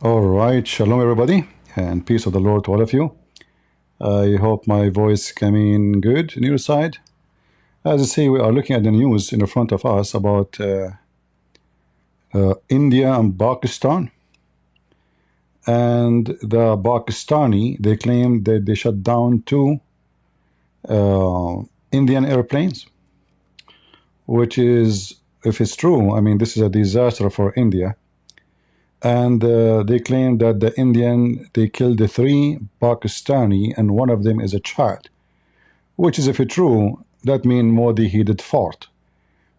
All right, shalom everybody, and peace of the Lord to all of you. I hope my voice coming good on your side. As I say, we are looking at the news in front of us about India and Pakistan. And the Pakistani, they claim that they shut down two Indian airplanes, which is, if it's true, I mean, this is a disaster for India. And they claim that the Indian, they killed the three Pakistani, and one of them is a child. Which is, if it's true, that means Modi he did fart.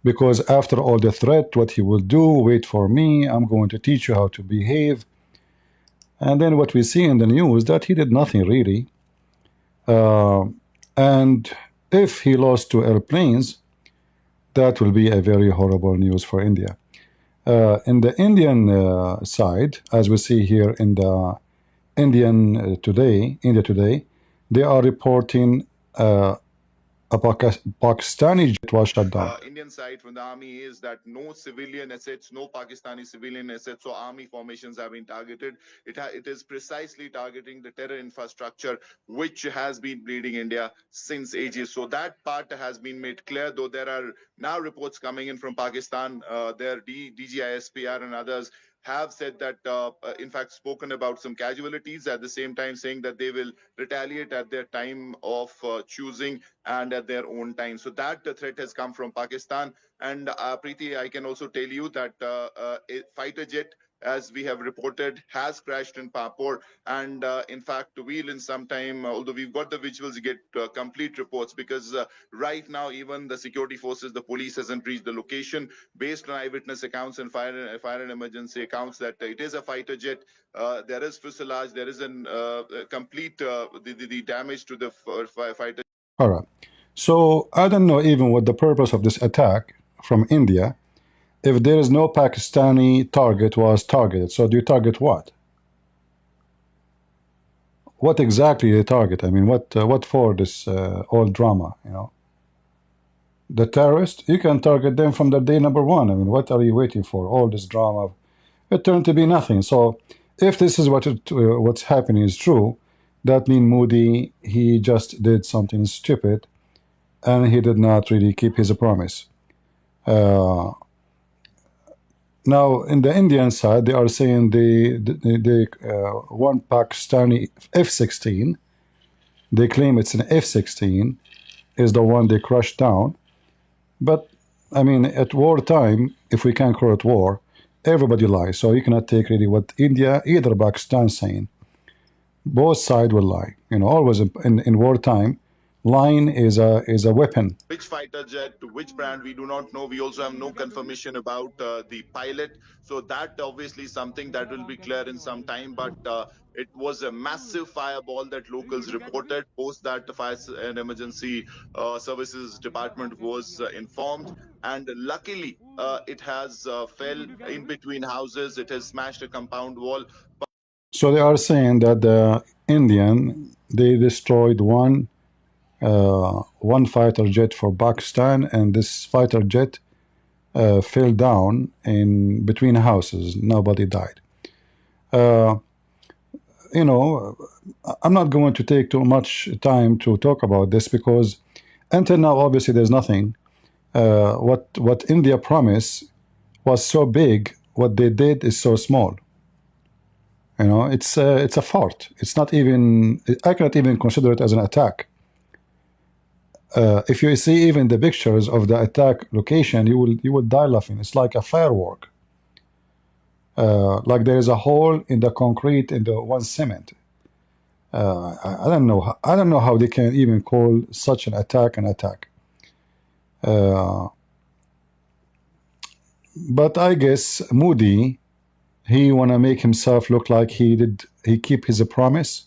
Because after all the threat, what he will do, wait for me, I'm going to teach you how to behave. And then what we see in the news, that he did nothing really. And if he lost two airplanes, that will be a very horrible news for India. In the Indian side, as we see here in the India Today, they are reporting a Pakistani jet was shut down. Indian side from the army is that no civilian assets, no Pakistani civilian assets, so army formations have been targeted. It is precisely targeting the terror infrastructure which has been bleeding India since ages. So that part has been made clear, though there are now reports coming in from Pakistan, their DGISPR and others have said that, in fact, spoken about some casualties, at the same time saying that they will retaliate at their time of choosing and at their own time. So that threat has come from Pakistan. And Preeti, I can also tell you that a fighter jet, as we have reported, has crashed in Papur. And in fact, we'll in some time, although we've got the visuals, get complete reports, because right now, even the security forces, the police hasn't reached the location. Based on eyewitness accounts and fire and emergency accounts, that it is a fighter jet. There is fuselage, there is a complete the damage to the fighter. All right. So I don't know even what the purpose of this attack from India, if there is no Pakistani target was targeted. So do you target what? What exactly they target? I mean, what for this all drama? You know, the terrorists, you can target them from the day number one. I mean, what are you waiting for? All this drama, it turned to be nothing. So if this is what's happening is true, that means Modi he just did something stupid, and he did not really keep his promise. Now, in the Indian side, they are saying the one Pakistani F-16, they claim it's an F-16, is the one they crushed down. But, I mean, at wartime, if we can call it war, everybody lies. So you cannot take really what India, either Pakistan saying. Both sides will lie. You know, always in wartime, lying is a weapon. Which fighter jet, which brand, we do not know. We also have no confirmation about the pilot. So that obviously is something that will be clear in some time. But it was a massive fireball that locals reported. Post that, the Fire and Emergency Services Department was informed. And luckily, it has fell in between houses. It has smashed a compound wall. So they are saying that the Indian, they destroyed one fighter jet for Pakistan, and this fighter jet fell down in between houses. Nobody died. You know, I'm not going to take too much time to talk about this, because until now, obviously, there's nothing. What India promised was so big. What they did is so small. You know, it's a fart. It's not even. I cannot even consider it as an attack. If you see even the pictures of the attack location, you will die laughing. It's like a firework. Like there is a hole in the concrete in the one cement. I don't know. I don't know how they can even call such an attack an attack. But I guess Modi, he wanna make himself look like he keep his promise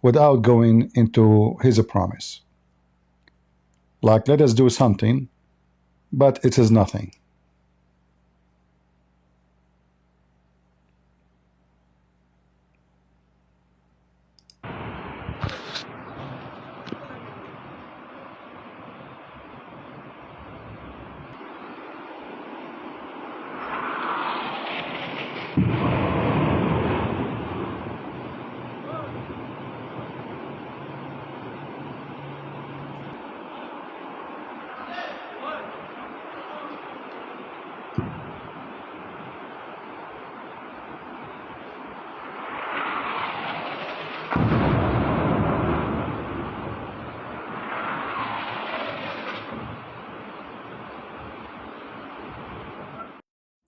without going into his promise. Like, let us do something, but it is nothing.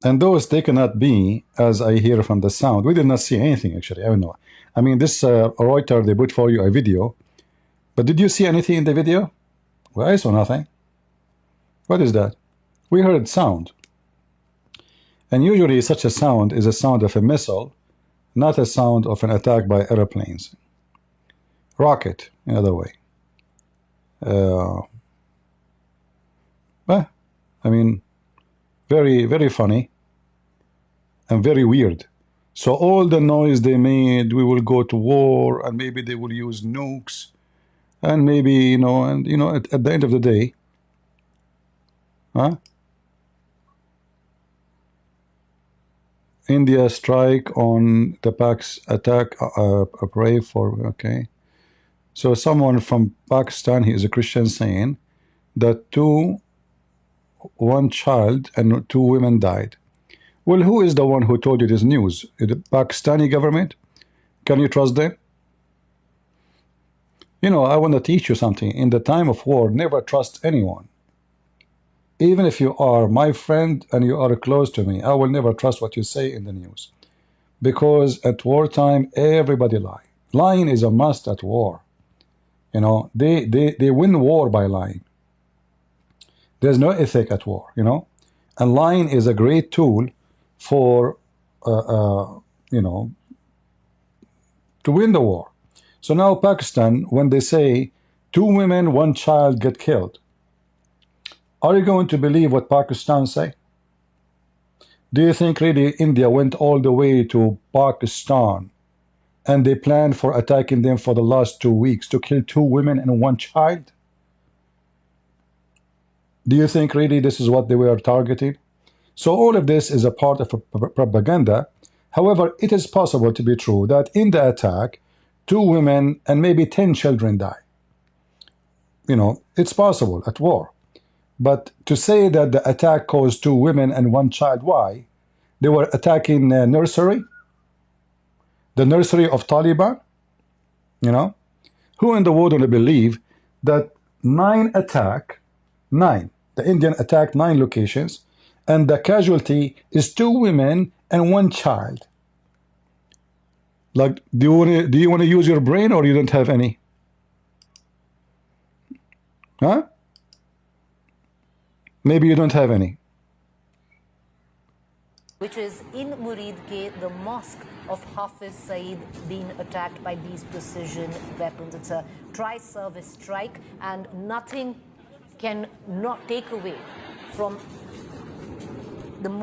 And those, they cannot be, as I hear from the sound. We did not see anything, actually. I don't know. I mean, this Reuters, they put for you a video. But did you see anything in the video? Well, I saw nothing. What is that? We heard sound. And usually such a sound is a sound of a missile, not a sound of an attack by airplanes. Rocket, in other way. Well, I mean, very, very funny and very weird. So all the noise they made, we will go to war, and maybe they will use nukes, and maybe, you know, and, you know, at the end of the day, huh? India strike on the Pak's attack, pray for, okay. So someone from Pakistan, he is a Christian, saying that one child and 2 women died. Well, who is the one who told you this news? The Pakistani government? Can you trust them? You know, I want to teach you something. In the time of war, never trust anyone. Even if you are my friend and you are close to me, I will never trust what you say in the news. Because at wartime, everybody lie. Lying is a must at war. You know, they win war by lying. There's no ethic at war, you know. And lying is a great tool for, you know, to win the war. So now Pakistan, when they say 2 women, 1 child get killed, are you going to believe what Pakistan say? Do you think really India went all the way to Pakistan and they planned for attacking them for the last 2 weeks to kill 2 women and 1 child? Do you think really this is what they were targeting? So all of this is a part of propaganda. However, it is possible to be true that in the attack, 2 women and maybe 10 children die. You know, it's possible at war. But to say that the attack caused 2 women and 1 child, why? They were attacking a nursery? The nursery of Taliban? You know? Who in the world will believe that 9 attack, 9, the Indian attacked 9 locations, and the casualty is 2 women and 1 child? Like, do you want to use your brain, or you don't have any? Huh? Maybe you don't have any. Which is in Muridke, the mosque of Hafiz Saeed being attacked by these precision weapons. It's a tri-service strike, and nothing can not take away from the...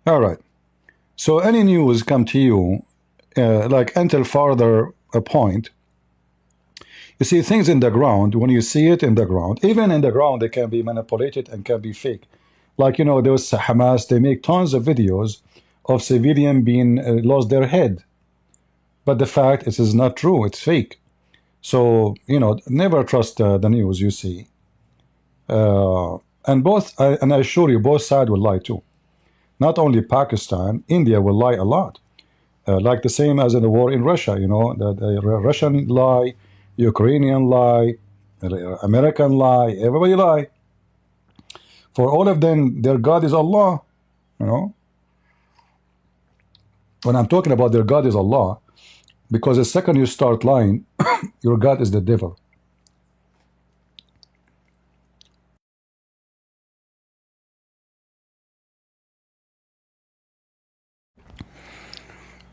All right. So any news come to you, like until further a point, you see things in the ground. When you see it in the ground, even in the ground, they can be manipulated and can be fake. Like, you know, there was Hamas, they make tons of videos of civilian being lost their head. But the fact is not true, it's fake. So, you know, never trust the news you see. And I assure you, both sides will lie too. Not only Pakistan, India will lie a lot. Like the same as in the war in Russia, you know, the Russian lie, Ukrainian lie, American lie, everybody lie. For all of them, their God is Allah, you know. When I'm talking about their God is Allah, because the second you start lying, your God is the devil.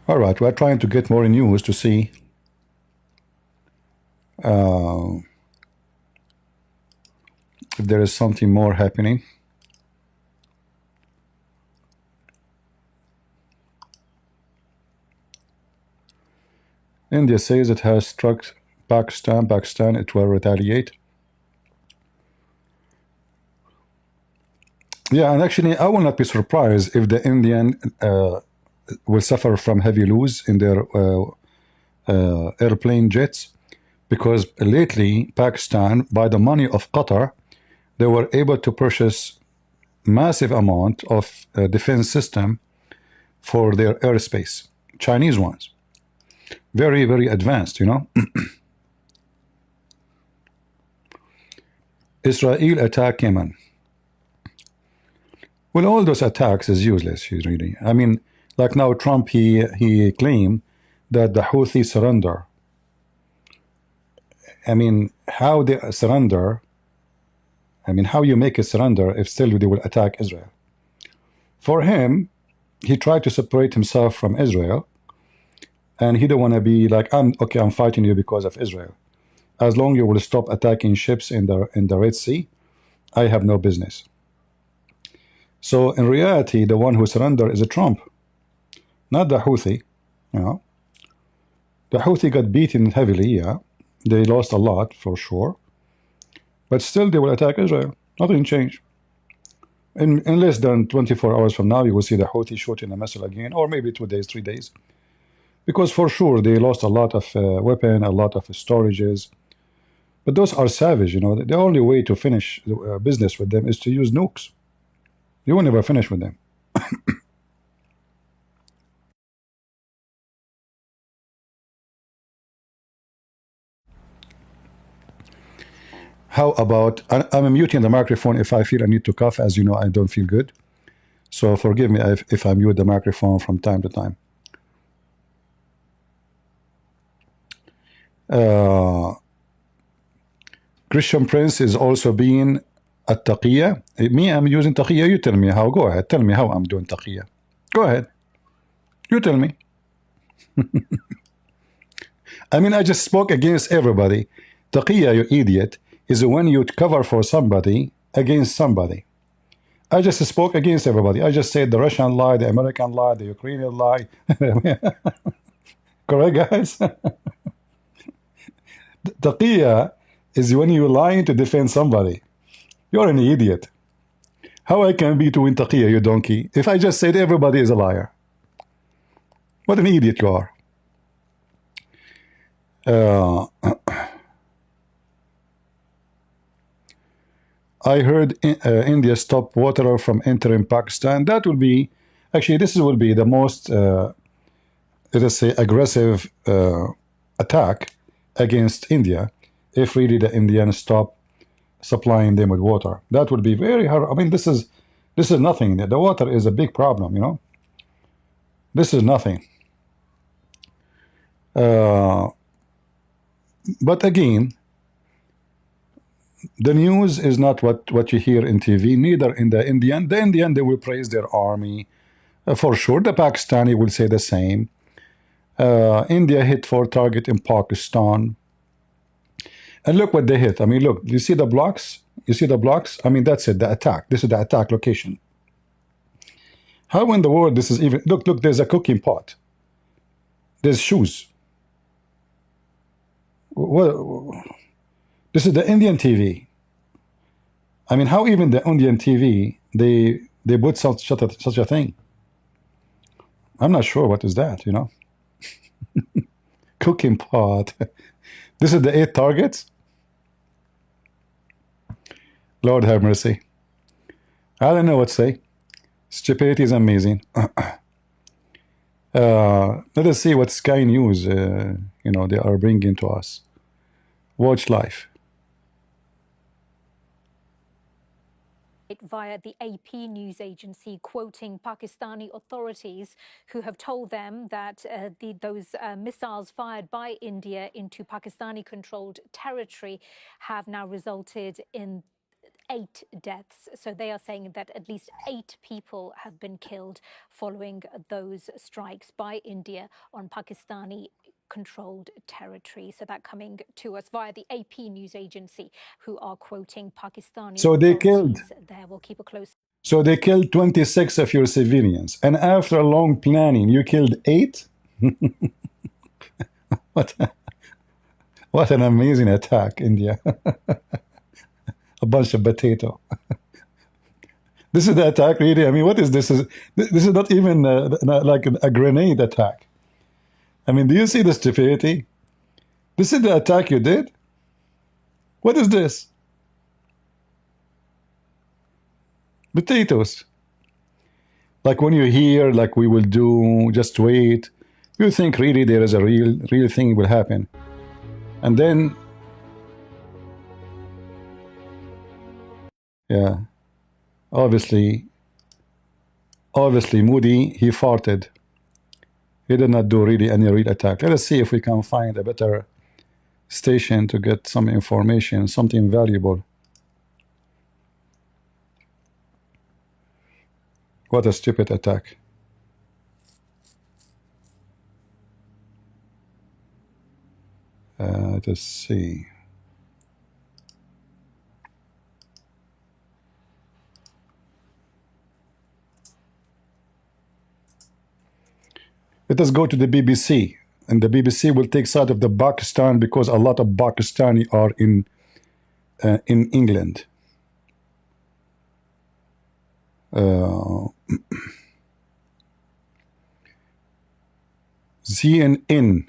All right, we're trying to get more news to see if there is something more happening. India says it has struck Pakistan. It will retaliate. Yeah, and actually, I will not be surprised if the Indian will suffer from heavy loss in their airplane jets, because lately Pakistan, by the money of Qatar, they were able to purchase massive amount of defense system for their airspace, Chinese ones. Very, very advanced, you know. Israel attack Yemen. Well, all those attacks is useless, really. I mean, like now Trump, he claimed that the Houthi surrender. I mean, how they surrender? I mean, how you make a surrender if still they will attack Israel? For him, he tried to separate himself from Israel, and he don't want to be like, I'm fighting you because of Israel. As long as you will stop attacking ships in the Red Sea, I have no business. So in reality, the one who surrendered is a Trump, not the Houthi. You know, the Houthi got beaten heavily. Yeah, they lost a lot for sure, but still they will attack Israel. Nothing changed. In less than 24 hours from now, you will see the Houthi shooting a missile again, or maybe 2 days, 3 days, because for sure they lost a lot of weapon, a lot of storages. But those are savage. You know, the only way to finish business with them is to use nukes. You will never finish with them. How about, I'm muting the microphone if I feel I need to cough. As you know, I don't feel good. So forgive me if I mute the microphone from time to time. Christian Prince is also being at taqiyya. Me, I'm using taqiyya. You tell me how. Go ahead. Tell me how I'm doing taqiyya. Go ahead. You tell me. I mean, I just spoke against everybody. Taqiyya, you idiot, is when you cover for somebody against somebody. I just spoke against everybody. I just said the Russian lie, the American lie, the Ukrainian lie. Correct, guys? Taqiyya is when you're lying to defend somebody. You're an idiot. How I can be to win taqiyya, you donkey, if I just said everybody is a liar? What an idiot you are. I heard India stop water from entering Pakistan. That will be, actually, this will be the most, let us say, aggressive attack against India if really the Indians stop supplying them with water. That would be very hard. I mean, this is nothing. The water is a big problem, you know. This is nothing. But again, the news is not what you hear in TV, neither in the Indian. The Indian, they will praise their army, for sure. The Pakistani will say the same. India hit 4 targets in Pakistan. And look what they hit. I mean, look, you see the blocks? You see the blocks? I mean, that's it, the attack. This is the attack location. How in the world this is even... Look, there's a cooking pot. There's shoes. What? This is the Indian TV. I mean, how even the Indian TV, they put such a thing? I'm not sure what is that, you know. Cooking pot. This is the 8 targets. Lord have mercy. I don't know what to say. Stupidity is amazing. Let us see what Sky News, you know, they are bringing to us. Watch live. Via the AP news agency, quoting Pakistani authorities who have told them that those missiles fired by India into Pakistani-controlled territory have now resulted in 8 deaths. So they are saying that at least 8 people have been killed following those strikes by India on Pakistani-controlled territory. So that coming to us via the AP news agency, who are quoting Pakistani. So they killed. There, we'll keep a close. So they killed 26 of your civilians, and after a long planning, you killed 8. What an amazing attack, India! A bunch of potato. This is the attack, really. I mean, what is this? This is not even like a grenade attack. I mean, do you see the stupidity? This is the attack you did? What is this? Potatoes. Like when you hear, like we will do, just wait, you think really there is a real thing will happen. And then, yeah, obviously, Obviously, Moody, he farted. He did not do really any real attack. Let us see if we can find a better station to get some information, something valuable. What a stupid attack. Let us see. Let us go to the BBC, and the BBC will take side of the Pakistan because a lot of Pakistani are in England. CNN.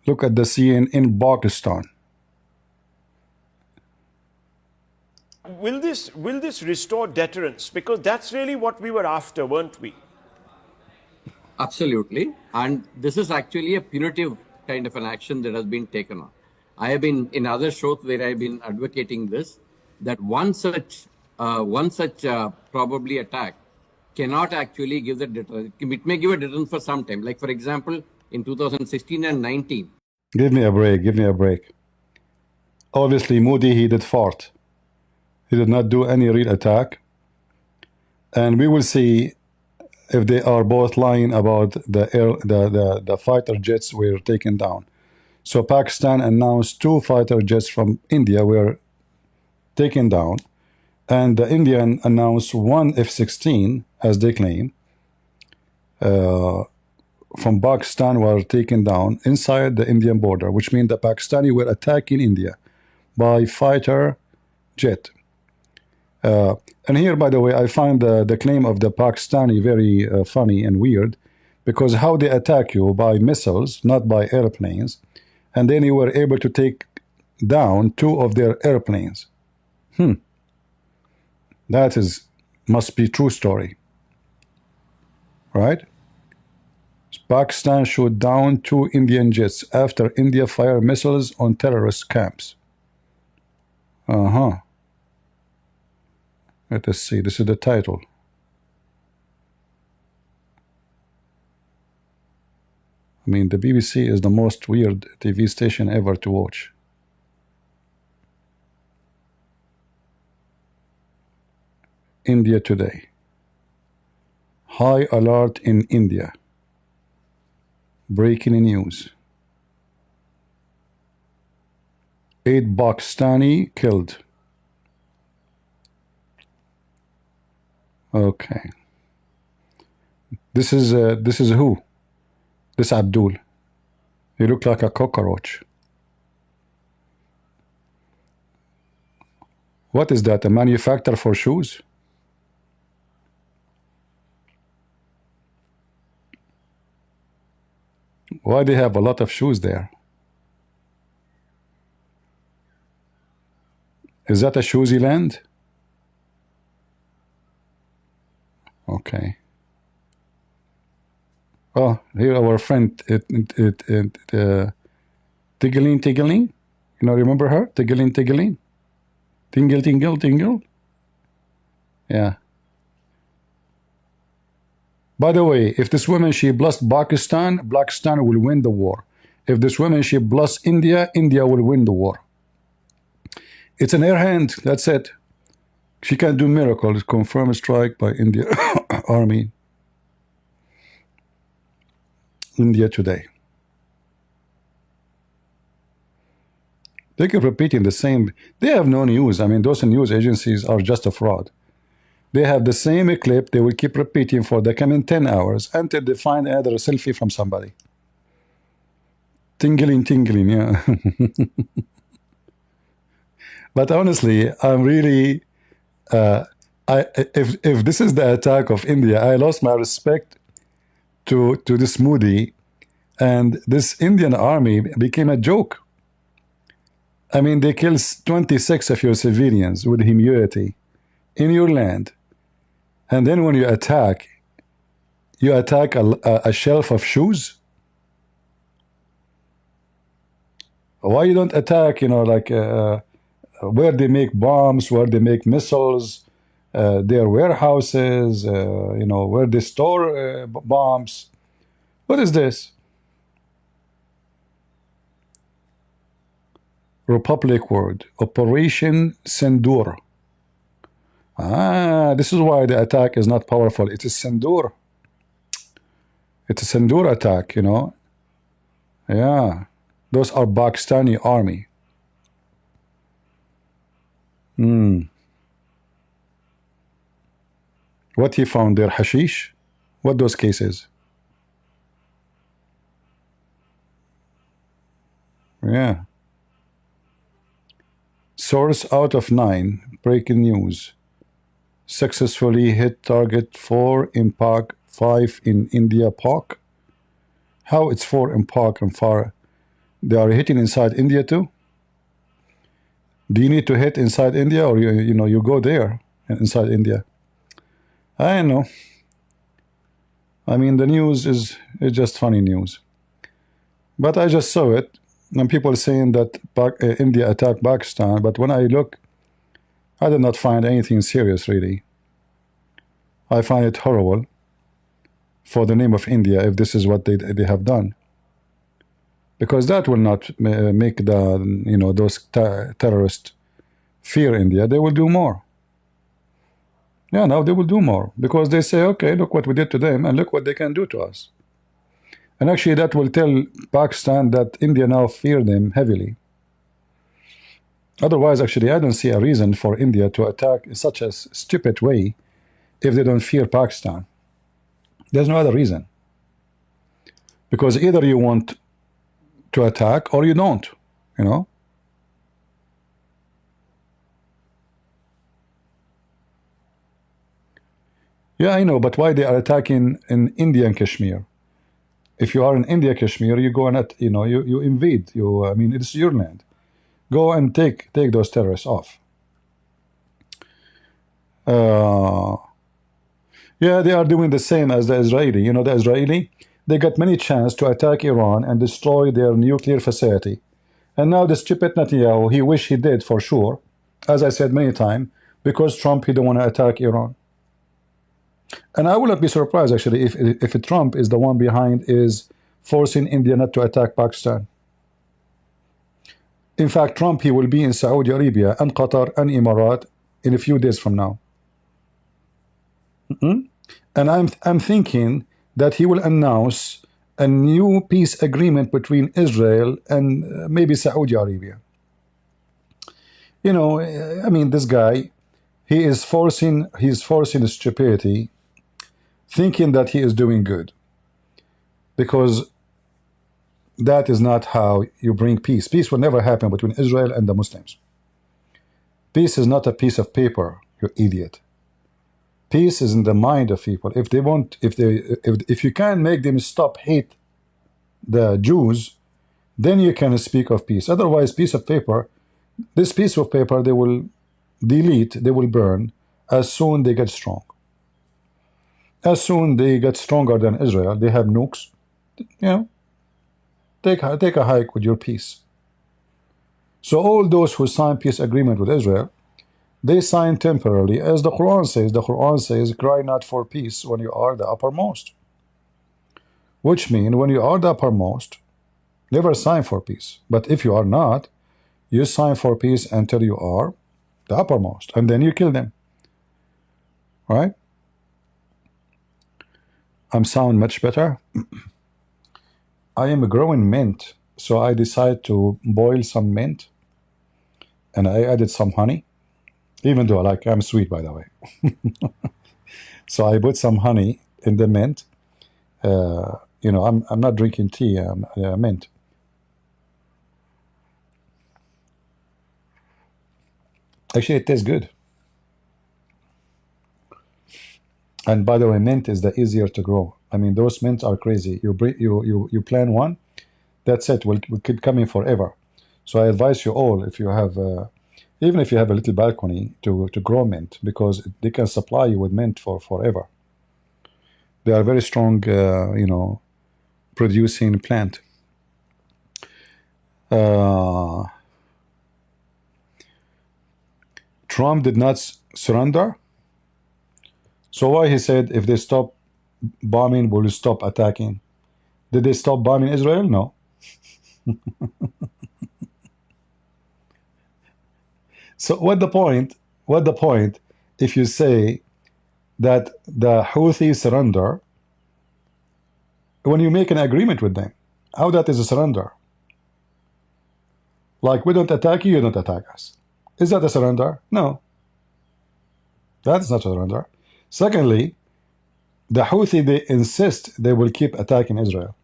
Look at the CNN Pakistan. Will this restore deterrence? Because that's really what we were after, weren't we? Absolutely. And this is actually a punitive kind of an action that has been taken on. I have been in other shows where I've been advocating this, that one such probably attack cannot actually give the deterrence. It may give a deterrence for some time. Like, for example, in 2016 and 19. Give me a break. Give me a break. Obviously, Moody, he did fart. He did not do any real attack. And we will see if they are both lying about the fighter jets were taken down. So Pakistan announced 2 fighter jets from India were taken down, and the Indian announced 1 F-16, as they claim, from Pakistan were taken down inside the Indian border, which means the Pakistani were attacking India by fighter jet. And here, by the way, I find the claim of the Pakistani very funny and weird, because how they attack you by missiles, not by airplanes, and then you were able to take down 2 of their airplanes. That must be true story, right? Pakistan shot down 2 Indian jets after India fired missiles on terrorist camps. Let us see. This is the title. I mean, the BBC is the most weird TV station ever to watch. India Today. High alert in India. Breaking news. 8 Pakistani killed. Okay. This is who? This Abdul. He looked like a cockroach. What is that? A manufacturer for shoes? Why they have a lot of shoes there? Is that a shoesy land? Okay. Oh, here our friend Tiggling. You know, remember her? Tiggling. Tingle. Yeah. By the way, if this woman, she blessed Pakistan, Pakistan will win the war. If this woman, she blessed India, India will win the war. It's in her hand. That's it. She can do miracles. Confirmed strike by India Army. India Today. They keep repeating the same. They have no news. I mean, those news agencies are just a fraud. They have the same clip. They will keep repeating for the coming 10 hours until they find another selfie from somebody. Tingling, yeah. But honestly, I'm really... if this is the attack of India, I lost my respect to this Moody, and this Indian army became a joke. I mean, they killed 26 of your civilians with impunity in your land, and then when you attack a shelf of shoes. Why you don't attack, you know, like where they make bombs, where they make missiles, their warehouses, you know, where they store bombs. What is this? Republic word, Operation Sindoor. This is why the attack is not powerful. It is Sindoor. It's a Sindoor attack, you know. Yeah, those are Pakistani army. What he found there? Hashish? What those cases? Yeah. Source out of 9. Breaking news. Successfully hit target 4 in Pak, 5 in India, Pak. How it's 4 in Pak and 4? They are hitting inside India too? Do you need to hit inside India, or you know, you go there inside India? I know. I mean, the news is just funny news. But I just saw it, and people saying that India attacked Pakistan, but when I look, I did not find anything serious, really. I find it horrible for the name of India if this is what they have done. Because that will not make the, you know, those terrorists fear India. They will do more. Yeah, now they will do more, because they say, okay, look what we did to them, and look what they can do to us. And actually that will tell Pakistan that India now fear them heavily. Otherwise, actually, I don't see a reason for India to attack in such a stupid way if they don't fear Pakistan. There's no other reason. Because either you want to attack or you don't, you know. Yeah, I know, but why they are attacking in India and Kashmir? If you are in India, Kashmir, you go and, you know, you invade. I mean, it's your land. Go and take those terrorists off. Yeah, they are doing the same as the Israeli. You know, the Israeli, they got many chances to attack Iran and destroy their nuclear facility. And now the stupid Netanyahu, he wish he did for sure, as I said many times, because Trump, he don't want to attack Iran. And I will not be surprised, actually, if Trump is the one behind is forcing India not to attack Pakistan. In fact, Trump, he will be in Saudi Arabia and Qatar and Emirat in a few days from now. And I'm thinking that he will announce a new peace agreement between Israel and maybe Saudi Arabia. You know, I mean, this guy, he's forcing the stupidity, thinking that he is doing good, because that is not how you bring peace. Peace will never happen between Israel and the Muslims. Peace is not a piece of paper, you idiot. Peace is in the mind of people. If they want, if you can make them stop hate the Jews, then you can speak of peace. Otherwise, piece of paper, this piece of paper, they will delete, they will burn as soon they get strong. As soon they get stronger than Israel, they have nukes, you know, take a hike with your peace. So all those who sign peace agreement with Israel, they sign temporarily, as the Quran says. The Quran says, cry not for peace when you are the uppermost. Which means, when you are the uppermost, never sign for peace. But if you are not, you sign for peace until you are the uppermost, and then you kill them. Right? I'm sound much better. I am growing mint, so I decided to boil some mint, and I added some honey, even though I'm sweet, by the way. So I put some honey in the mint. You know, I'm not drinking tea, mint. Actually, it tastes good. And by the way, mint is the easier to grow. I mean, those mints are crazy. You plant one, that's it. Will keep coming forever. So I advise you all, if you have, even if you have a little balcony, to grow mint, because they can supply you with mint for forever. They are very strong, you know, producing plant. Trump did not surrender. So why he said if they stop bombing, we'll stop attacking? Did they stop bombing Israel? No. So what the point? What the point if you say that the Houthi surrender when you make an agreement with them? How that is a surrender? Like, we don't attack you, you don't attack us. Is that a surrender? No. That's not a surrender. Secondly, the Houthi, they insist they will keep attacking Israel.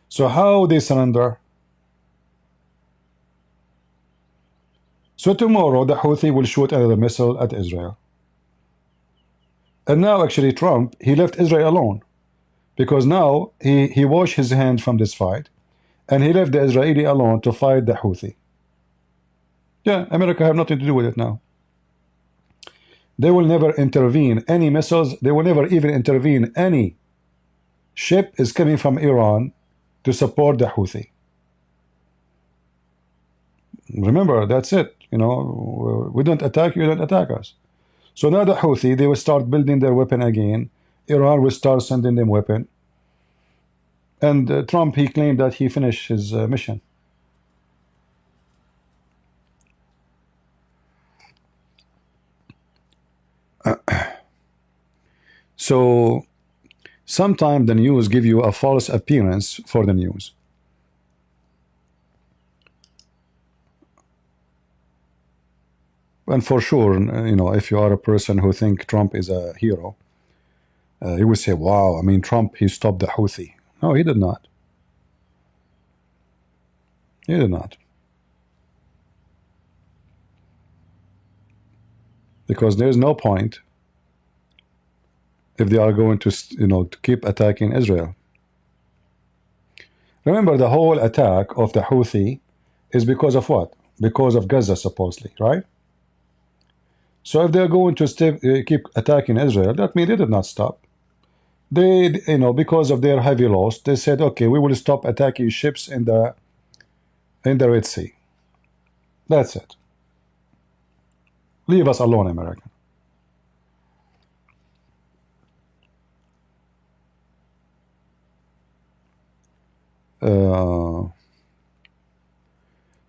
So how they surrender? So tomorrow the Houthi will shoot another missile at Israel. And now actually Trump, he left Israel alone. Because now he washed his hand from this fight. And he left the Israeli alone to fight the Houthi. Yeah, America have nothing to do with it now. They will never intervene. Any missiles, they will never even intervene. Any ship is coming from Iran to support the Houthi. Remember, that's it. You know, we don't attack you, you don't attack us. So now the Houthi, they will start building their weapon again. Iran will start sending them weapon. And Trump, he claimed that he finished his mission. So sometimes the news give you a false appearance for the news. And for sure, you know, if you are a person who think Trump is a hero, you will say, wow, I mean, Trump, he stopped the Houthi. No, he did not. He did not. Because there is no point if they are going to, you know, to keep attacking Israel. Remember, the whole attack of the Houthi is because of what? Because of Gaza, supposedly, right? So if they're going to keep attacking Israel, that means they did not stop. They, you know, because of their heavy loss, they said, okay, we will stop attacking ships in the Red Sea. That's it. Leave us alone, America.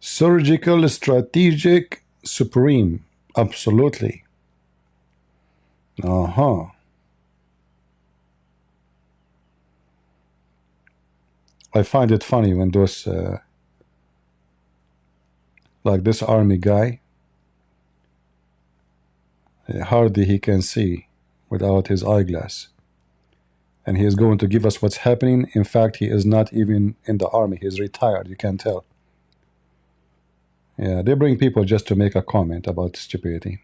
Surgical, strategic, supreme. Absolutely. I find it funny when those like this army guy, hardly he can see without his eyeglass, and he is going to give us what's happening. In fact, he is not even in the army, he's retired, you can tell. Yeah, they bring people just to make a comment about stupidity.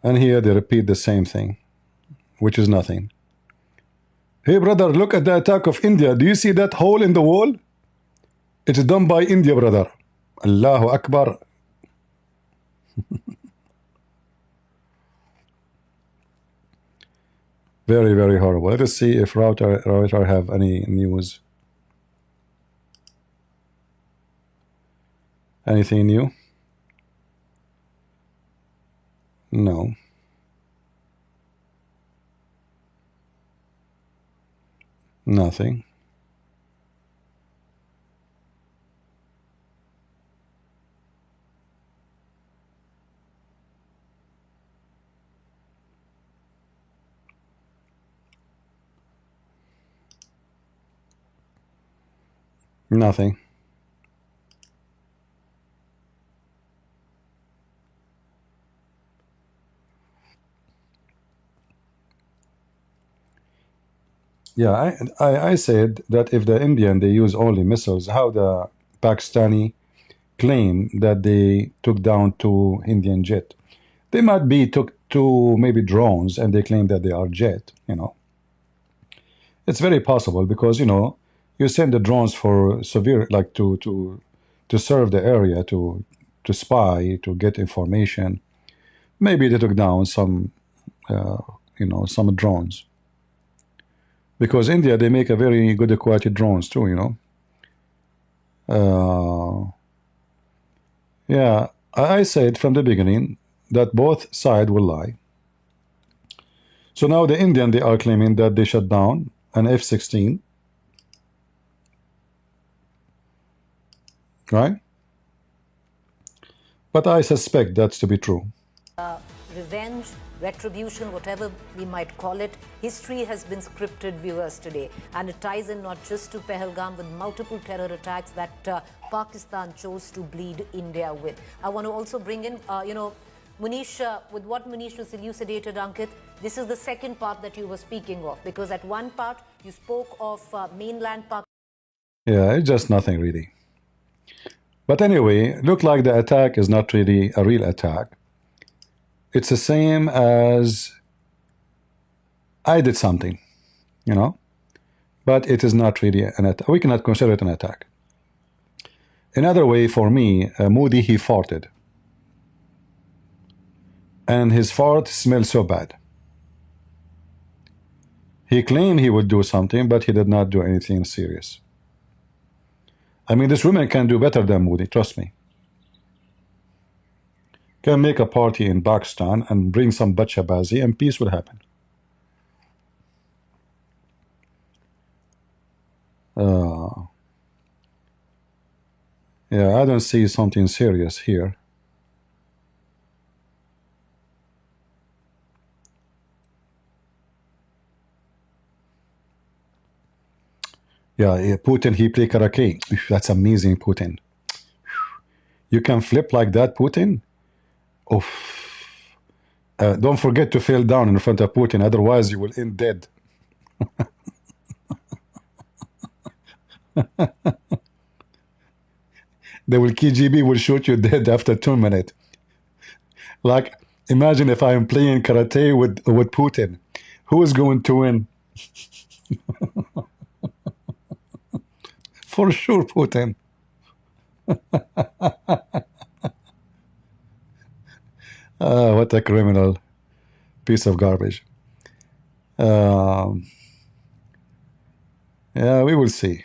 And here they repeat the same thing, which is nothing. Hey brother, look at the attack of India. Do you see that hole in the wall? It's done by India, brother. Allahu Akbar. Very, very horrible. Let us see if Router have any news. Anything new? No. Nothing. Nothing. Yeah, I said that if the Indian, they use only missiles, how the Pakistani claim that they took down 2 Indian jet? They might be took 2 maybe drones and they claim that they are jet, you know. It's very possible because, you know, you send the drones for severe, like to serve the area, to spy, to get information. Maybe they took down some, you know, some drones. Because India, they make a very good quality drones too, you know. Yeah, I said from the beginning that both sides will lie. So now the Indian, they are claiming that they shut down an F-16, right? But I suspect that's to be true. Revenge, retribution, whatever we might call it, history has been scripted, viewers, today. And it ties in not just to Pahalgam, with multiple terror attacks that Pakistan chose to bleed India with. I want to also bring in, Munish, with what Munish was elucidated, Ankit, this is the second part that you were speaking of, because at one part you spoke of mainland Pakistan. Yeah, it's just nothing really. But anyway, look like the attack is not really a real attack. It's the same as I did something, you know, but it is not really an attack. We cannot consider it an attack. Another way for me, Modi, he farted. And his fart smelled so bad. He claimed he would do something, but he did not do anything serious. I mean, this woman can do better than Modi, trust me. Can make a party in Pakistan and bring some bachabazi and peace will happen. Yeah, I don't see something serious here. Yeah, Putin, he play karate. That's amazing, Putin. You can flip like that, Putin? Oh, don't forget to fall down in front of Putin, otherwise you will end dead. The KGB will shoot you dead after 2 minutes. Like, imagine if I am playing karate with Putin. Who is going to win? For sure, Putin. What a criminal piece of garbage. Yeah, we will see.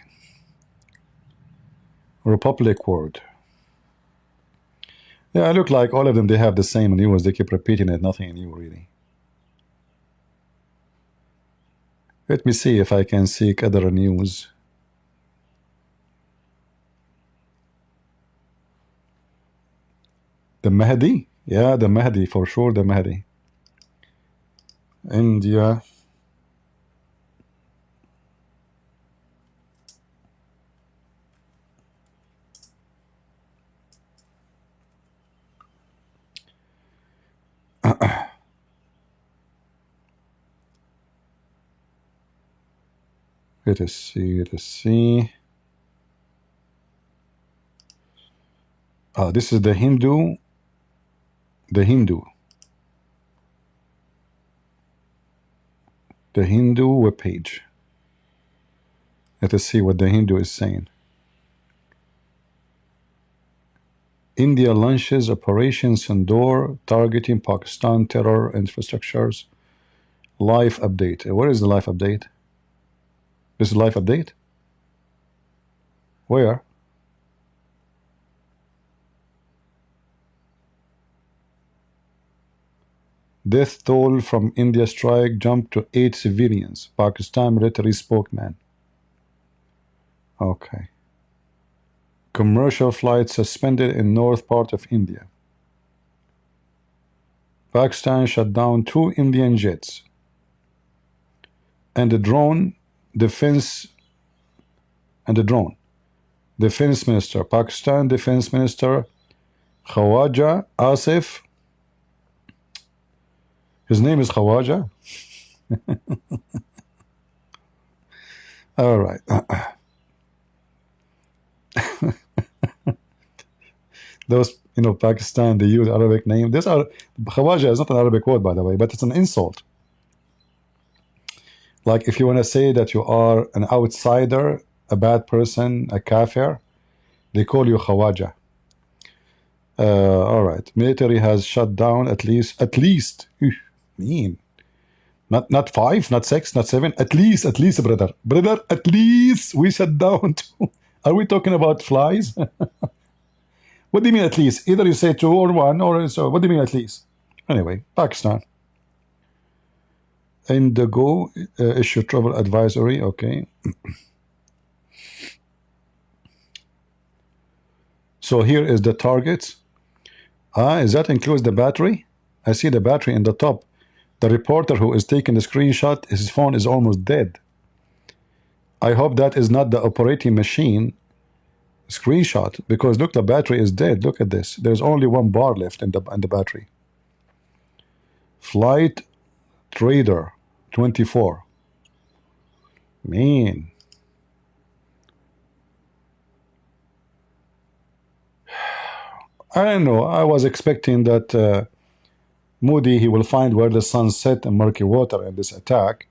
Republic word. Yeah, look like all of them, they have the same news. They keep repeating it. Nothing new, really. Let me see if I can seek other news. The Mahdi? Yeah, the Mahdi, for sure, the Mahdi. India. Let us see, let us see. This is the Hindu. The Hindu webpage. Let us see what the Hindu is saying. India launches Operation Sindoor targeting Pakistan terror infrastructures. Live update. Where is the live update? This is live update? Where? Death toll from India strike jumped to 8 civilians. Pakistan military spokesman. Okay. Commercial flights suspended in north part of India. Pakistan shut down 2 Indian jets. And the drone defense minister, Pakistan defense minister Khawaja Asif. His name is Khawaja. All right. Those, Pakistan, they use Arabic name. Khawaja is not an Arabic word, by the way, but it's an insult. Like if you want to say that you are an outsider, a bad person, a kafir, they call you Khawaja. All right. Military has shut down at least, mean. Not 5, not 6, not 7, at least, brother, at least we shut down 2. Are we talking about flies? What do you mean at least? Either you say 2 or 1, or so. What do you mean at least? Anyway, Pakistan. Indigo issue travel advisory. Okay. So here is the targets. Is that includes the battery? I see the battery in the top. The reporter who is taking the screenshot, his phone is almost dead. I hope that is not the operating machine screenshot, because look, the battery is dead. Look at this. There's only 1 bar left in the battery. Flight Trader 24. Man. I don't know. I was expecting that Modi, he will find where the sun set in murky water in this attack.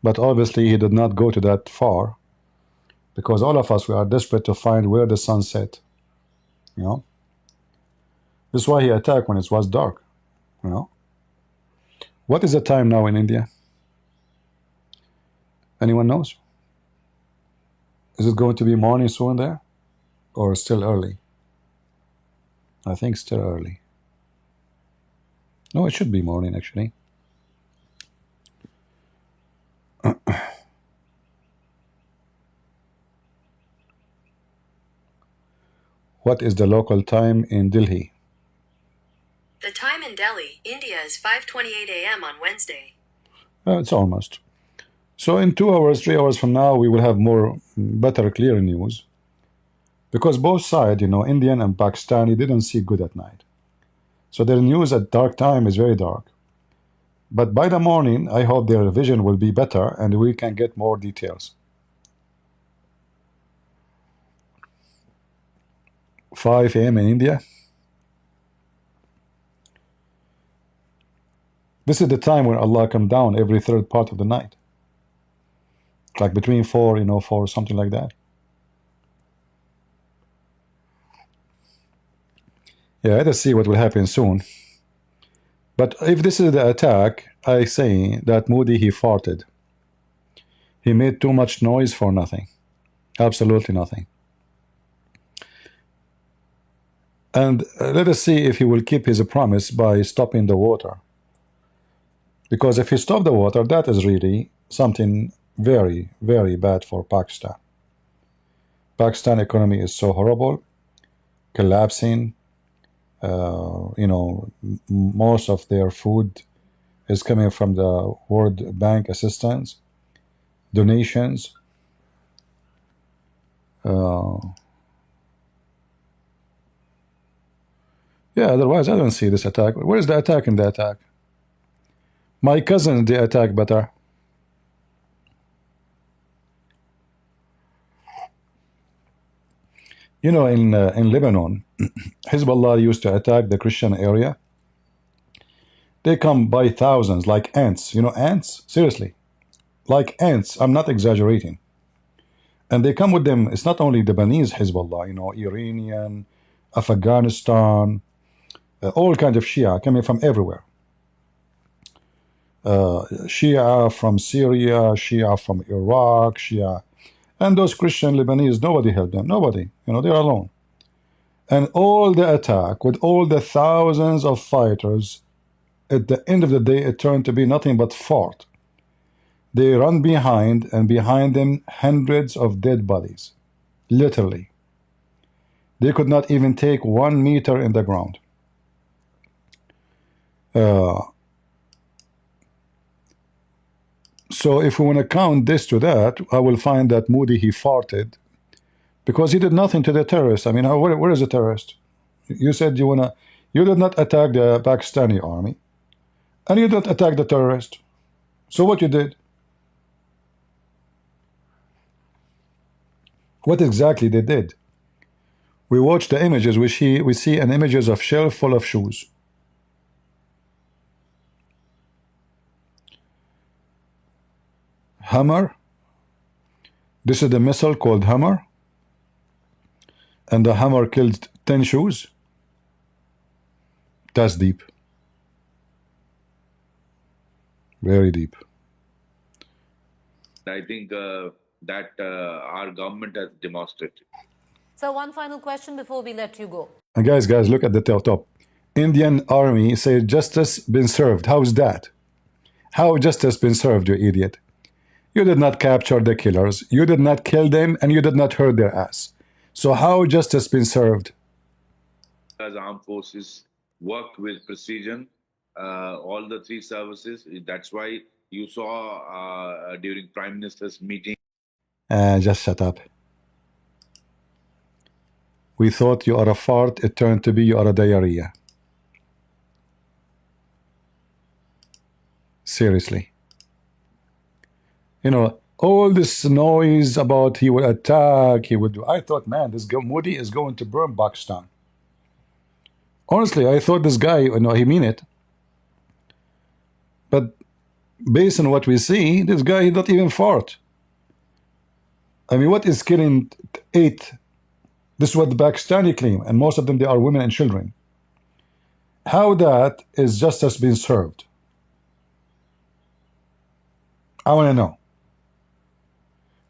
But obviously he did not go to that far, because all of us, we are desperate to find where the sun set. You know? This is why he attacked when it was dark. You know? What is the time now in India? Anyone knows? Is it going to be morning soon there? Or still early? I think still early. No, it should be morning actually. What is the local time in Delhi? The time in Delhi, India is 5:28 a.m. on Wednesday. It's almost. So in 2 hours, 3 hours from now, we will have more better, clear news. Because both sides, you know, Indian and Pakistani, didn't see good at night. So their news at dark time is very dark. But by the morning, I hope their vision will be better and we can get more details. 5 a.m. in India. This is the time when Allah come down every third part of the night. Like between 4, you know, 4, something like that. Yeah, let us see what will happen soon. But if this is the attack, I say that Modi, he farted. He made too much noise for nothing. Absolutely nothing. And let us see if he will keep his promise by stopping the water. Because if he stopped the water, that is really something very, very bad for Pakistan. Pakistan economy is so horrible, collapsing. You know, most of their food is coming from the World Bank assistance, donations. Yeah, otherwise I don't see this attack. Where is the attack in the attack? My cousin, they attack better. You know, in Lebanon, Hezbollah used to attack the Christian area. They come by thousands, like ants. You know, ants? Seriously. Like ants. I'm not exaggerating. And they come with them. It's not only Lebanese Hezbollah, you know, Iranian, Afghanistan, all kinds of Shia coming from everywhere. Shia from Syria, Shia from Iraq, Shia. And those Christian Lebanese, nobody helped them. Nobody. You know, they're alone. And all the attack, with all the thousands of fighters, at the end of the day, it turned to be nothing but fort. They run behind, and behind them, hundreds of dead bodies. Literally. They could not even take 1 meter in the ground. So if we want to count this to that, I will find that Modi, he farted because he did nothing to the terrorists. I mean, where is the terrorist? You said you did not attack the Pakistani army, and you did not attack the terrorist. So what you did? What exactly they did? We watch the images. We see an images of shelf full of shoes. Hammer. This is the missile called Hammer, and the Hammer killed 10 shoes. That's deep. Very deep. I think that our government has demonstrated. So one final question before we let you go. And guys, look at the top. Indian army said justice been served. How's that? How justice been served, you idiot? You did not capture the killers. You did not kill them, and you did not hurt their ass. So how justice been served? As armed forces worked with precision, all the three services. That's why you saw during Prime Minister's meeting. Just shut up. We thought you are a fart. It turned to be you are a diarrhea. Seriously. You know, all this noise about he will attack, he would do. I thought, man, this guy Modi is going to burn Pakistan. Honestly, I thought this guy, you know, he mean it. But based on what we see, this guy, he not even fart. I mean, what is killing 8? This is what the Pakistani claim, and most of them, they are women and children. How that is justice being served? I want to know.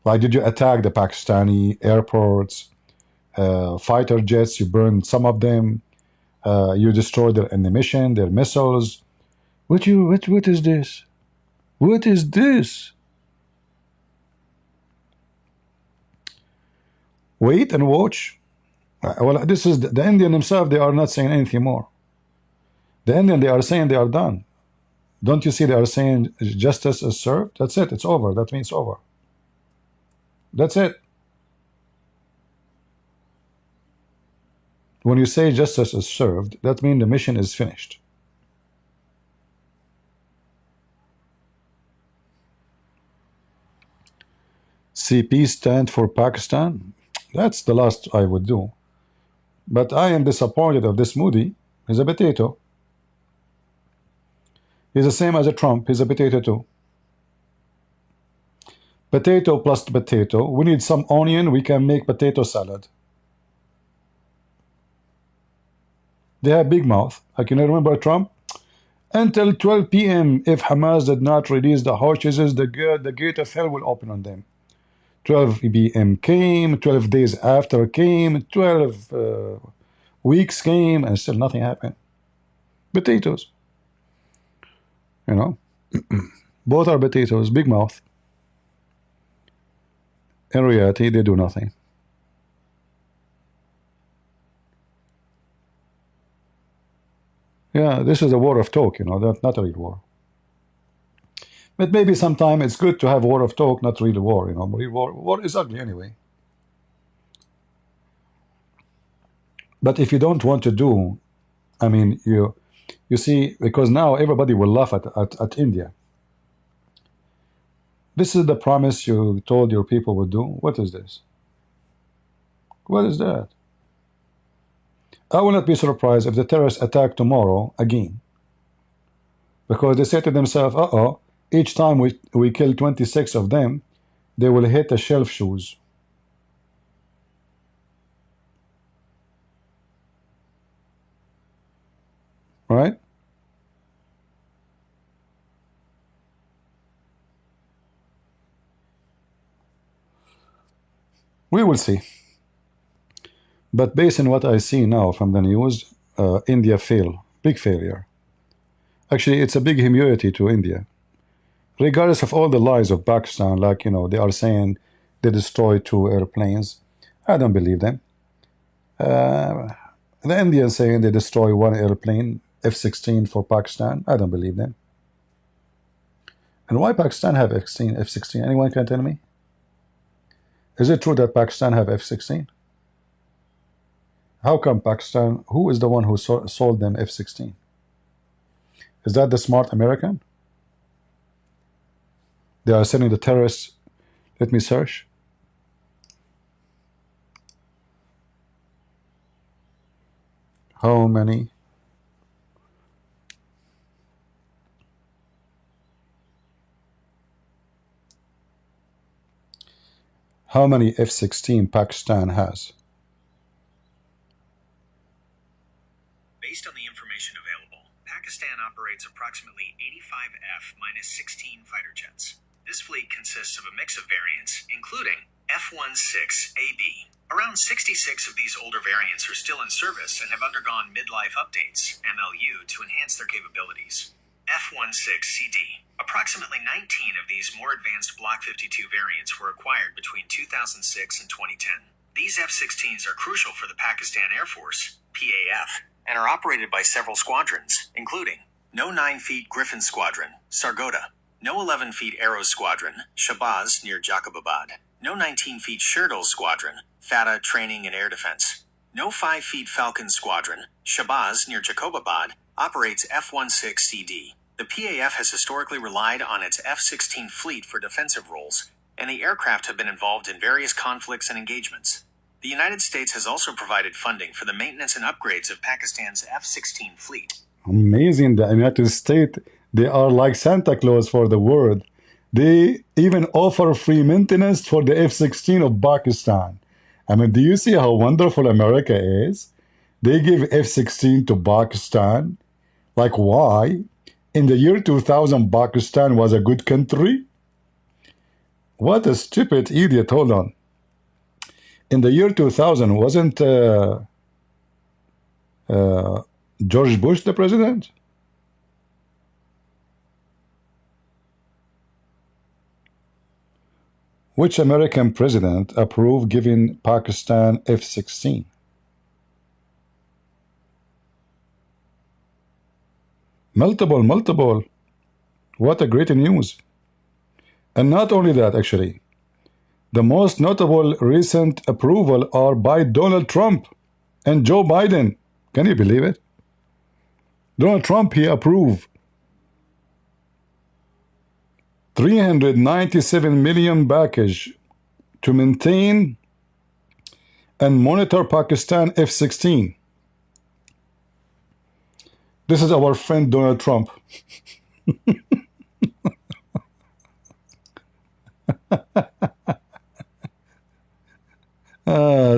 Like, did you attack the Pakistani airports, fighter jets? You burned some of them. You destroyed their ammunition, their missiles. What is this? What is this? Wait and watch. Well, this is the Indian themselves. They are not saying anything more. The Indian, they are saying they are done. Don't you see they are saying justice is served? That's it. It's over. That means over. That's it. When you say justice is served, that means the mission is finished. CP stand for Pakistan. That's the last I would do. But I am disappointed of this Modi. He's a potato. He's the same as a Trump. He's a potato too. Potato plus potato. We need some onion. We can make potato salad. They have big mouth. I can remember Trump. Until 12 p.m. if Hamas did not release the hostages, the gate of hell will open on them. 12 p.m. came, 12 days after came, 12 weeks came, and still nothing happened. Potatoes. You know, both are potatoes, big mouth. In reality, they do nothing. Yeah, this is a war of talk, you know, that's not a real war. But maybe sometime it's good to have war of talk, not real war, you know. Real war is ugly anyway. But if you don't want to do, I mean, you see, because now everybody will laugh at India. This is the promise you told your people would do. What is this? What is that? I will not be surprised if the terrorists attack tomorrow again. Because they say to themselves, uh-oh, each time we kill 26 of them, they will hit the shelf shoes. Right? We will see. But based on what I see now from the news, India failed. Big failure. Actually, it's a big humility to India. Regardless of all the lies of Pakistan, like, you know, they are saying they destroyed 2 airplanes. I don't believe them. The Indians saying they destroy 1 airplane, F-16 for Pakistan. I don't believe them. And why Pakistan have F-16? Anyone can tell me? Is it true that Pakistan have F-16? How come Pakistan, who is the one who sold them F-16? Is that the smart American? They are sending the terrorists. Let me search. How many? How many F-16 Pakistan has? Based on the information available, Pakistan operates approximately 85 F-16 fighter jets. This fleet consists of a mix of variants, including F-16AB, Around 66 of these older variants are still in service and have undergone midlife updates, MLU, to enhance their capabilities. F-16CD. Approximately 19 of these more advanced Block 52 variants were acquired between 2006 and 2010. These F-16s are crucial for the Pakistan Air Force, PAF, and are operated by several squadrons, including No 9 Feet Griffin Squadron, Sargodha, No 11 Feet Arrow Squadron, Shabazz near Jacobabad, No 19 Feet Sherdal Squadron, FATA Training and Air Defense, No 5 Feet Falcon Squadron, Shabazz near Jacobabad, operates F-16CD. The PAF has historically relied on its F-16 fleet for defensive roles, and the aircraft have been involved in various conflicts and engagements. The United States has also provided funding for the maintenance and upgrades of Pakistan's F-16 fleet. Amazing. The United States, they are like Santa Claus for the world. They even offer free maintenance for the F-16 of Pakistan. I mean, do you see how wonderful America is? They give F-16 to Pakistan. Like, why? In the year 2000, Pakistan was a good country? What a stupid idiot. Hold on. In the year 2000, wasn't George Bush the president? Which American president approved giving Pakistan F-16? Multiple. What a great news. And not only that, actually. The most notable recent approval are by Donald Trump and Joe Biden. Can you believe it? Donald Trump, he approved $397 million package to maintain and monitor Pakistan F-16. This is our friend Donald Trump.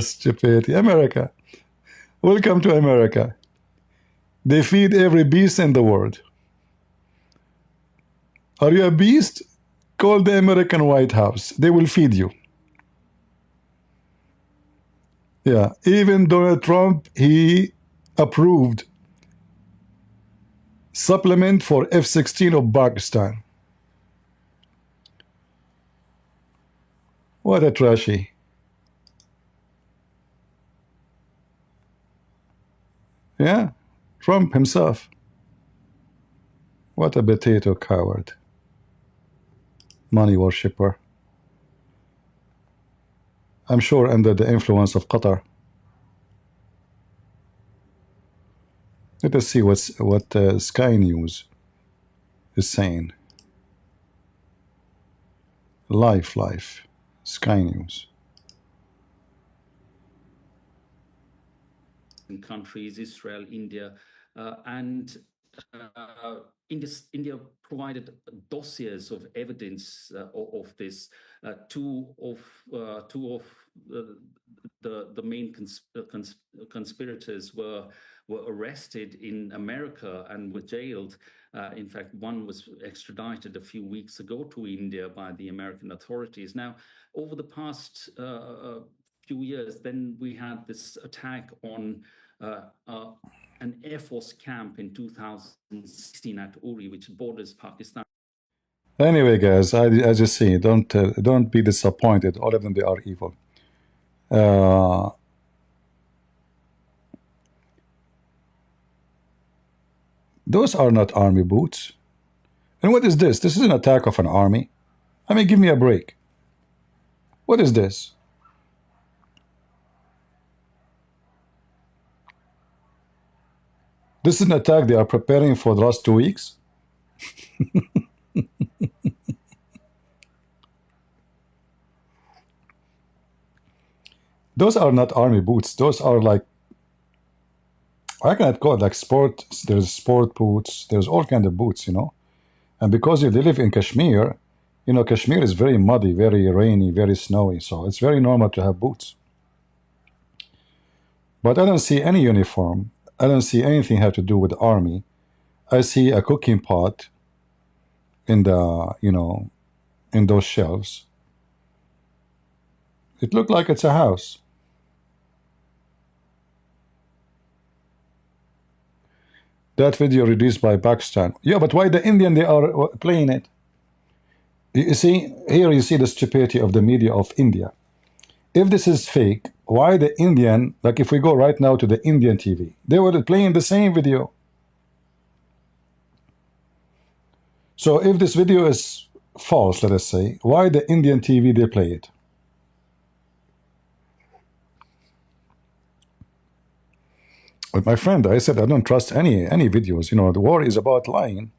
Stupidity. America. Welcome to America. They feed every beast in the world. Are you a beast? Call the American White House. They will feed you. Yeah, even Donald Trump, he approved supplement for F-16 of Pakistan. What a trashy. Yeah, Trump himself. What a potato coward. Money worshipper. I'm sure under the influence of Qatar. Let us see what Sky News is saying. Life, Sky News. Countries, Israel, India, and India provided dossiers of evidence of this. Two of the main conspirators were arrested in America and were jailed. In fact, one was extradited a few weeks ago to India by the American authorities. Now, over the past few years, then we had this attack on an Air Force camp in 2016 at Uri, which borders Pakistan. Anyway, guys, as you see, don't be disappointed. All of them, they are evil. Those are not army boots. And what is this? This is an attack of an army. I mean, give me a break. What is this? This is an attack they are preparing for the last 2 weeks. Those are not army boots. Those are like, I cannot call it like sport. There's sport boots. There's all kinds of boots, you know. And because they live in Kashmir, you know, Kashmir is very muddy, very rainy, very snowy. So it's very normal to have boots. But I don't see any uniform. I don't see anything have to do with the army. I see a cooking pot in the, you know, in those shelves. It looked like it's a house. That video released by Pakistan. Yeah, but why the Indian they are playing it? You see, here you see the stupidity of the media of India. If this is fake, why the Indian, like if we go right now to the Indian TV, they were playing the same video. So if this video is false, let us say, why the Indian TV they play it? But my friend, I said I don't trust any videos. You know, the war is about lying.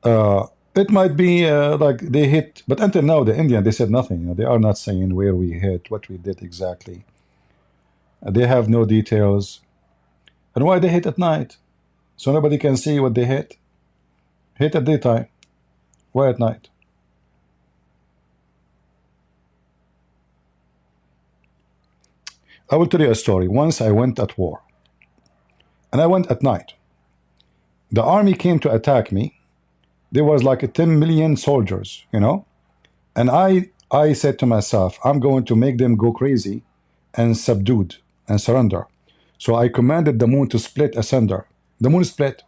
It might be like they hit, but until now the Indian they said nothing. You know, they are not saying where we hit, what we did exactly. They have no details, and why they hit at night, so nobody can see what they hit. Hit at daytime, why at night? I will tell you a story. Once I went at war, and I went at night. The army came to attack me. There was like 10 million soldiers, you know, and I said to myself, I'm going to make them go crazy and subdued and surrender. So I commanded the moon to split asunder. The moon split.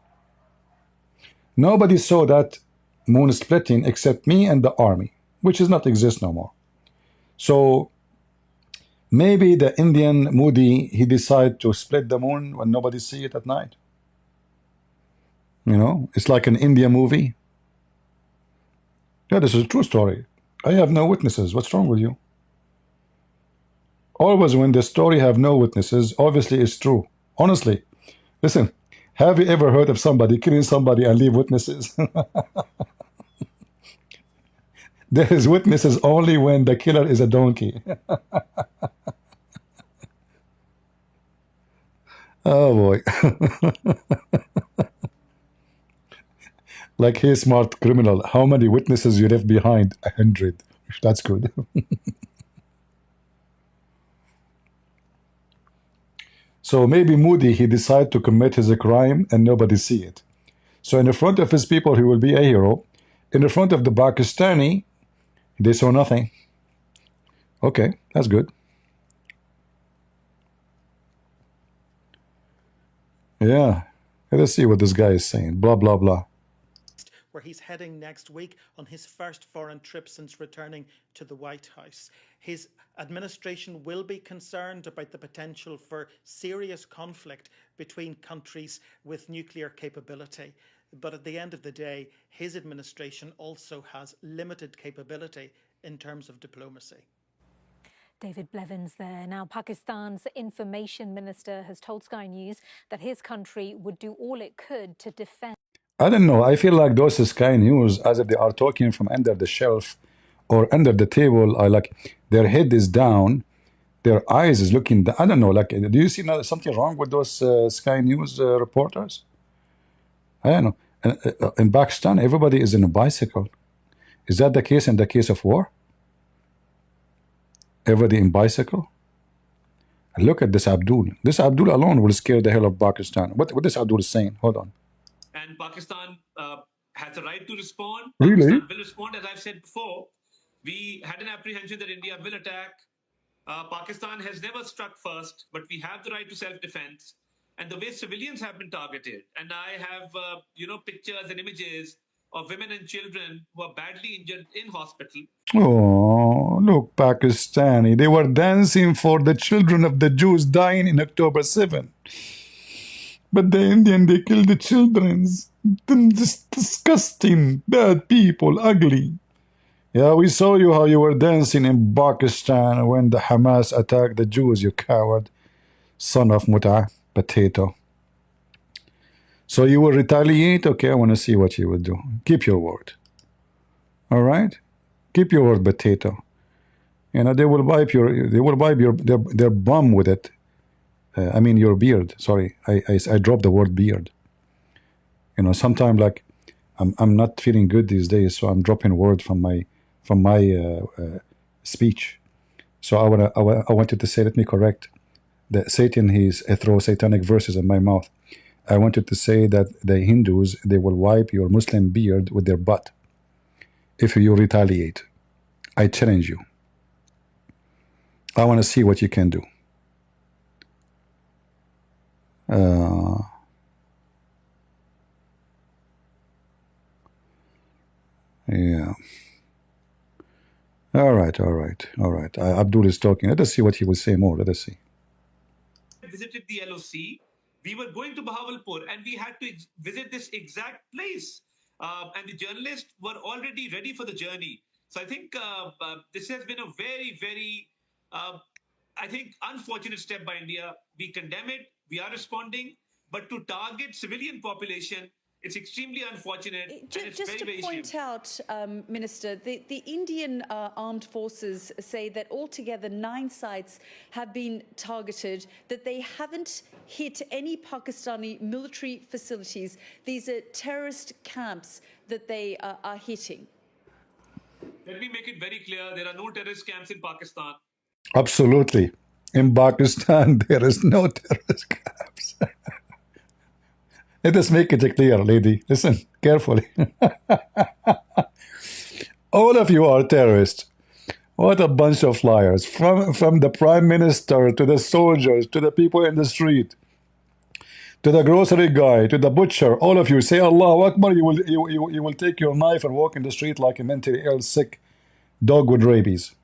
Nobody saw that moon splitting except me and the army, which does not exist no more. So maybe the Indian Modi, he decided to split the moon when nobody see it at night. You know, it's like an India movie. Yeah, this is a true story. I have no witnesses. What's wrong with you? Always when the story have no witnesses, obviously it's true. Honestly, listen, have you ever heard of somebody killing somebody and leave witnesses? There is witnesses only when the killer is a donkey. Oh boy. Like, hey, smart criminal, how many witnesses you left behind? 100. That's good. So maybe Modi, he decided to commit his crime and nobody see it. So in the front of his people, he will be a hero. In the front of the Pakistani, they saw nothing. Okay, that's good. Yeah, let us see what this guy is saying. Blah, blah, blah. Where he's heading next week on his first foreign trip since returning to the White House. His administration will be concerned about the potential for serious conflict between countries with nuclear capability. But at the end of the day, his administration also has limited capability in terms of diplomacy. David Blevins there. Now, Pakistan's information minister has told Sky News that his country would do all it could to defend. I don't know. I feel like those Sky News, as if they are talking from under the shelf or under the table. I like their head is down, their eyes is looking down. I don't know. Like, do you see something wrong with those Sky News reporters? I don't know. In Pakistan, everybody is in a bicycle. Is that the case in the case of war? Everybody in bicycle? And look at this Abdul. This Abdul alone will scare the hell of Pakistan. What this Abdul is saying? Hold on. And Pakistan has a right to respond. Really? Pakistan will respond. As I've said before, we had an apprehension that India will attack. Pakistan has never struck first, but we have the right to self-defense. And the way civilians have been targeted, and I have, pictures and images of women and children who are badly injured in hospital. Oh, look, Pakistani. They were dancing for the children of the Jews dying in October 7. But the Indian, they killed the children. Disgusting, bad people, ugly. Yeah, we saw you how you were dancing in Pakistan when the Hamas attacked the Jews, you coward. Son of Muta, potato. So you will retaliate? Okay, I want to see what you will do. Keep your word. All right? Keep your word, potato. You know, they will wipe their bum with it. I mean your beard. Sorry, I dropped the word beard. You know, sometimes like I'm not feeling good these days, so I'm dropping word from my speech. So I wanted to say, let me correct that Satan, he's throw satanic verses in my mouth. I wanted to say that the Hindus, they will wipe your Muslim beard with their butt if you retaliate. I challenge you. I want to see what you can do. Yeah. All right. Abdul is talking. Let us see what he will say more. Let us see. Visited the LOC. We were going to Bahawalpur and we had to visit this exact place. And the journalists were already ready for the journey. So I think this has been a very, very, I think, unfortunate step by India. We condemn it. We are responding. But to target civilian population, it's extremely unfortunate. Just to point out, Minister, the Indian armed forces say that altogether 9 sites have been targeted, that they haven't hit any Pakistani military facilities. These are terrorist camps that they are hitting. Let me make it very clear. There are no terrorist camps in Pakistan. Absolutely. In Pakistan, there is no terrorist camps. Let us make it clear, lady. Listen carefully. All of you are terrorists. What a bunch of liars. From the Prime Minister to the soldiers, to the people in the street, to the grocery guy, to the butcher, all of you say Allahu Akbar, you will take your knife and walk in the street like a mentally ill, sick dog with rabies.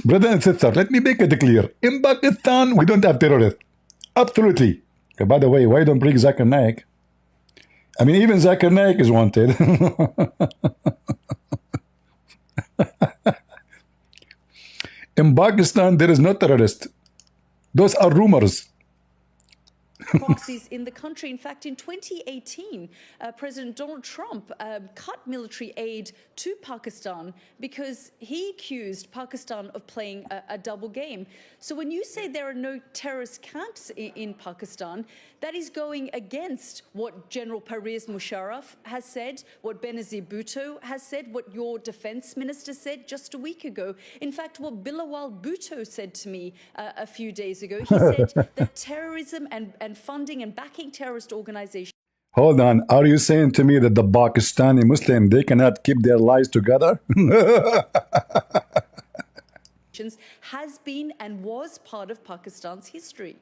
Brother and sister, let me make it clear. In Pakistan, we don't have terrorists. Absolutely. By the way, why don't bring Zakir Naik? I mean, even Zakir Naik is wanted. In Pakistan, there is no terrorist. Those are rumors. Proxies in the country. In fact, in 2018, President Donald Trump cut military aid to Pakistan because he accused Pakistan of playing a double game. So when you say there are no terrorist camps in Pakistan, that is going against what General Pervez Musharraf has said, what Benazir Bhutto has said, what your defense minister said just a week ago. In fact, what Bilawal Bhutto said to me a few days ago, he said that terrorism and funding and backing terrorist organizations. Hold on. Are you saying to me that the Pakistani Muslim, they cannot keep their lives together? Has been and was part of Pakistan's history.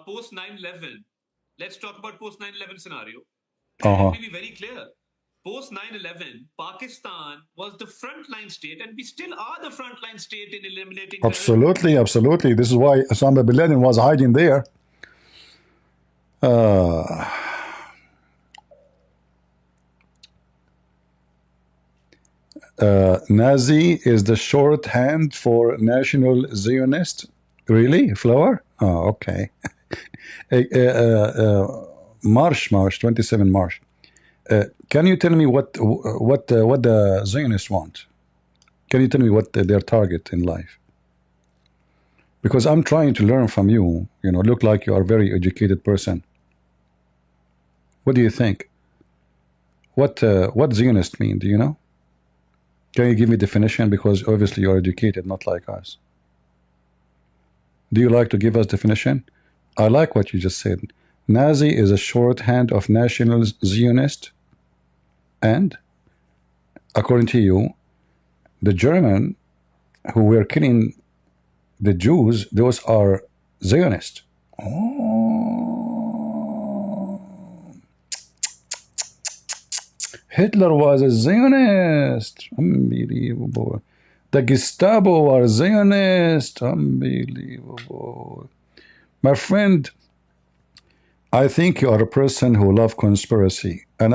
Post 9/11, let's talk about post 9/11 scenario. Uh-huh. Let me be very clear. Post 9/11, Pakistan was the frontline state, and we still are the frontline state in eliminating Absolutely, absolutely. This is why Osama bin Laden was hiding there. Nazi is the shorthand for National Zionist. Really, Flower? Oh, okay. March, 27 March. Can you tell me what the Zionists want? Can you tell me what their target in life? Because I'm trying to learn from you. You know, look like you are a very educated person. What do you think? What Zionist mean? Do you know? Can you give me a definition? Because obviously you are educated, not like us. Do you like to give us definition? I like what you just said. Nazi is a shorthand of National Zionist, and according to you, the German who were killing the Jews, those are Zionists. Oh. Hitler was a Zionist. Unbelievable. The Gestapo were Zionist. Unbelievable. My friend, I think you are a person who loves conspiracy. And